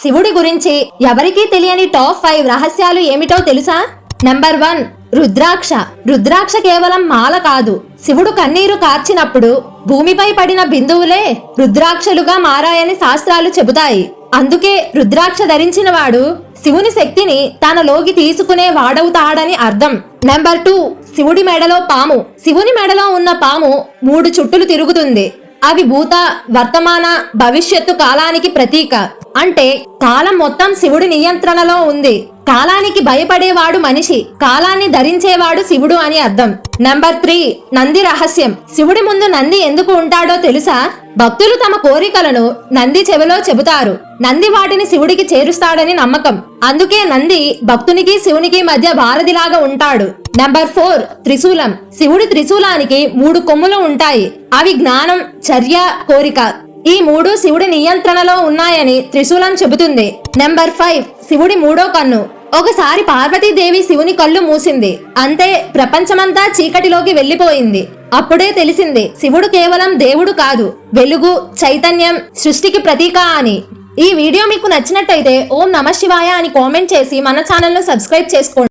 శివుడి గురించి ఎవరికీ తెలియని టాప్ 5 రహస్యాలు ఏమిటో తెలుసా? నంబర్ 1, రుద్రాక్ష. రుద్రాక్ష కేవలం మాల కాదు. శివుడు కన్నీరు కార్చినప్పుడు భూమిపై పడిన బిందువులే రుద్రాక్షలుగా మారాయని శాస్త్రాలు చెబుతాయి. అందుకే రుద్రాక్ష ధరించిన వాడు శివుని శక్తిని తనలోకి తీసుకునే వాడవుతాడని అర్థం. నంబర్ 2, శివుడి మెడలో పాము. శివుని మెడలో ఉన్న పాము 3 చుట్టులు తిరుగుతుంది. అవి భూత, వర్తమాన, భవిష్యత్తు కాలానికి ప్రతీక. అంటే కాలం మొత్తం శివుడి నియంత్రణలో ఉంది. కాలానికి భయపడేవాడు మనిషి, కాలాన్ని ధరించేవాడు శివుడు అని అర్థం. నంబర్ 3, నంది రహస్యం. శివుడి ముందు నంది ఎందుకు ఉంటాడో తెలుసా? భక్తులు తమ కోరికలను నంది చెవిలో చెబుతారు. నంది వాటిని శివుడికి చేరుస్తాడని నమ్మకం. అందుకే నంది భక్తునికి శివునికి మధ్య వారధిలాగా ఉంటాడు. నంబర్ 4, త్రిశూలం. శివుడి త్రిశూలానికి 3 కొమ్ములు ఉంటాయి. అవి జ్ఞానం, చర్య, కోరిక. ఈ 3 శివుడి నియంత్రణలో ఉన్నాయని త్రిశూలం చెబుతుంది. నంబర్ 5, శివుడి 3వ కన్ను. ఒకసారి పార్వతీదేవి శివుని కళ్ళు మూసింది. అంతే, ప్రపంచమంతా చీకటిలోకి వెళ్లిపోయింది. అప్పుడే తెలిసింది శివుడు కేవలం దేవుడు కాదు, వెలుగు, చైతన్యం, సృష్టికి ప్రతీక అని. ఈ వీడియో మీకు నచ్చినట్టయితే ఓం నమః శివాయ అని కామెంట్ చేసి మన ఛానల్ ను సబ్స్క్రైబ్ చేసుకోండి.